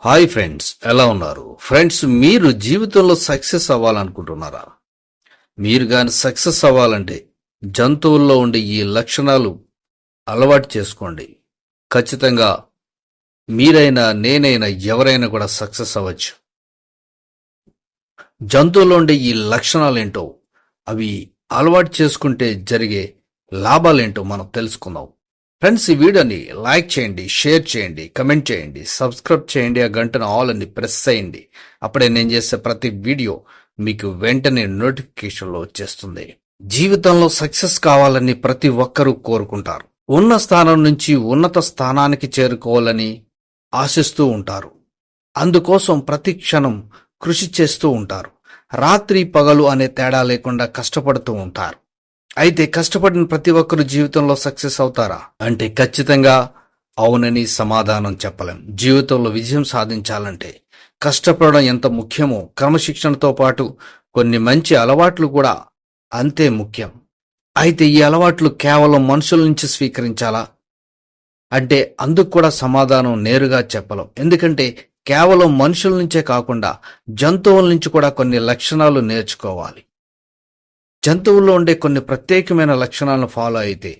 Hi friends, ఎలా ఉన్నారు? Friends, మీరు జీవితంలో సక్సెస్ అవ్వాలనుకుంటున్నారా? మీరు గాని సక్సెస్ అవ్వాలంటే జంతువుల్లో ఉండే ఈ లక్షణాలు అలవాటు చేసుకోండి. ఖచ్చితంగా మీరైనా నేనైనా ఎవరైనా కూడా సక్సెస్ అవ్వచ్చు. జంతువుల్లో ఉండే ఈ లక్షణాలేంటో, అవి అలవాటు చేసుకుంటే జరిగే లాభాలేంటో మనం తెలుసుకుందాం. ఫ్రెండ్స్, ఈ వీడియోని లైక్ చేయండి, షేర్ చేయండి, కమెంట్ చేయండి, సబ్స్క్రైబ్ చేయండి, ఆ గంటను ఆల్ అని ప్రెస్ చేయండి. అప్పుడే నేను చేసే ప్రతి వీడియో మీకు వెంటనే నోటిఫికేషన్లో వచ్చేస్తుంది. జీవితంలో సక్సెస్ కావాలని ప్రతి ఒక్కరూ కోరుకుంటారు. ఉన్న స్థానం నుంచి ఉన్నత స్థానానికి చేరుకోవాలని ఆశిస్తూ ఉంటారు. అందుకోసం ప్రతి క్షణం కృషి చేస్తూ ఉంటారు. రాత్రి పగలు అనే తేడా లేకుండా కష్టపడుతూ ఉంటారు. అయితే కష్టపడిన ప్రతి ఒక్కరు జీవితంలో సక్సెస్ అవుతారా అంటే ఖచ్చితంగా అవునని సమాధానం చెప్పలేం. జీవితంలో విజయం సాధించాలంటే కష్టపడడం ఎంత ముఖ్యమో క్రమశిక్షణతో పాటు కొన్ని మంచి అలవాట్లు కూడా అంతే ముఖ్యం. అయితే ఈ అలవాట్లు కేవలం మనుషుల నుంచి స్వీకరించాలా అంటే అందుకు కూడా సమాధానం నేరుగా చెప్పలేం. ఎందుకంటే కేవలం మనుషుల నుంచే కాకుండా జంతువుల నుంచి కూడా కొన్ని లక్షణాలు నేర్చుకోవాలి. జంతువుల్లో ఉండే కొన్ని ప్రత్యేకమైన లక్షణాలను ఫాలో అయితే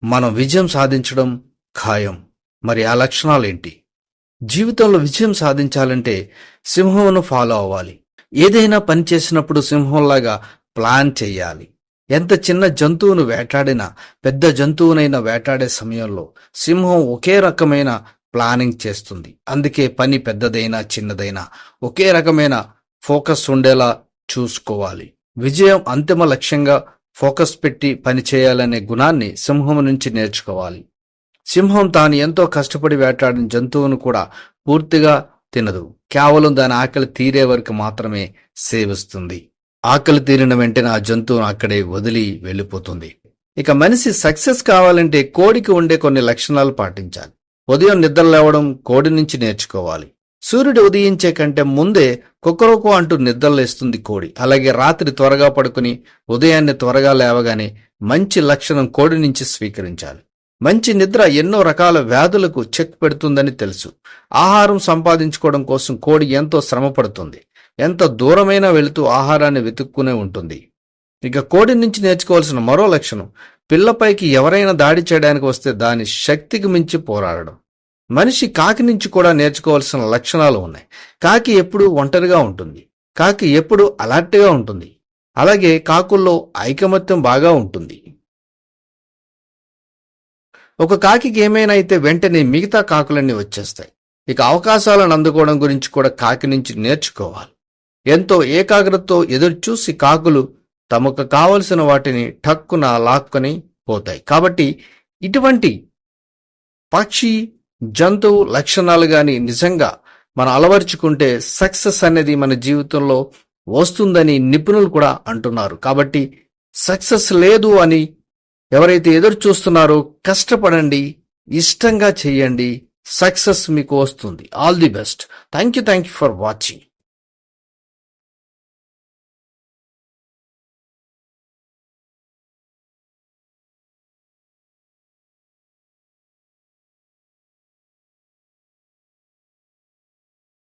మనం విజయం సాధించడం ఖాయం. మరి ఆ లక్షణాలేంటి? జీవితంలో విజయం సాధించాలంటే సింహంను ఫాలో అవ్వాలి. ఏదైనా పని చేసినప్పుడు సింహంలాగా ప్లాన్ చేయాలి. ఎంత చిన్న జంతువును వేటాడినా పెద్ద జంతువునైనా వేటాడే సమయంలో సింహం ఒకే రకమైన ప్లానింగ్ చేస్తుంది. అందుకే పని పెద్దదైనా చిన్నదైనా ఒకే రకమైన ఫోకస్ ఉండేలా చూసుకోవాలి. విజయం అంతిమ లక్ష్యంగా ఫోకస్ పెట్టి పనిచేయాలనే గుణాన్ని సింహం నుంచి నేర్చుకోవాలి. సింహం తాను ఎంతో కష్టపడి వేటాడిన జంతువును కూడా పూర్తిగా తినదు. కేవలం దాని ఆకలి తీరే వరకు మాత్రమే సేవిస్తుంది. ఆకలి తీరిన వెంటనే ఆ జంతువును అక్కడే వదిలి వెళ్ళిపోతుంది. ఇక మనిషి సక్సెస్ కావాలంటే కోడికి ఉండే కొన్ని లక్షణాలు పాటించాలి. ఉదయం నిద్ర లేవడం కోడి నుంచి నేర్చుకోవాలి. సూర్యుడు ఉదయించే కంటే ముందే కుక్కరోకో అంటూ నిద్రలేస్తుంది కోడి. అలాగే రాత్రి త్వరగా పడుకుని ఉదయాన్నే త్వరగా లేవగానే మంచి లక్షణం కోడి నుంచి స్వీకరించాలి. మంచి నిద్ర ఎన్నో రకాల వ్యాధులకు చెక్ పెడుతుందని తెలుసు. ఆహారం సంపాదించుకోవడం కోసం కోడి ఎంతో శ్రమ పడుతుంది. ఎంత దూరమైనా వెళుతూ ఆహారాన్ని వెతుక్కునే ఉంటుంది. ఇక కోడి నుంచి నేర్చుకోవాల్సిన మరో లక్షణం పిల్లపైకి ఎవరైనా దాడి చేయడానికి వస్తే దాని శక్తికి మించి పోరాడడం. మనిషి కాకి నుంచి కూడా నేర్చుకోవాల్సిన లక్షణాలు ఉన్నాయి. కాకి ఎప్పుడూ ఒంటరిగా ఉంటుంది. కాకి ఎప్పుడూ అలర్ట్గా ఉంటుంది. అలాగే కాకుల్లో ఐకమత్యం బాగా ఉంటుంది. ఒక కాకికి ఏమైనా అయితే వెంటనే మిగతా కాకులన్నీ వచ్చేస్తాయి. ఇక అవకాశాలను అందుకోవడం గురించి కూడా కాకి నుంచి నేర్చుకోవాలి. ఎంతో ఏకాగ్రతతో ఎదురు చూసి కాకులు తమకు కావలసిన వాటిని ఠక్కున లాక్కొని పోతాయి. కాబట్టి ఇటువంటి పక్షి జంతువు లక్షణాలు గాని నిజంగా మనం అలవర్చుకుంటే సక్సెస్ అనేది మన జీవితంలో వస్తుందని నిపుణులు కూడా అంటున్నారు. కాబట్టి సక్సెస్ లేదు అని ఎవరైతే ఎదురు చూస్తున్నారో కష్టపడండి, ఇష్టంగా చెయ్యండి, సక్సెస్ మీకు వస్తుంది. All the best. Thank you for watching.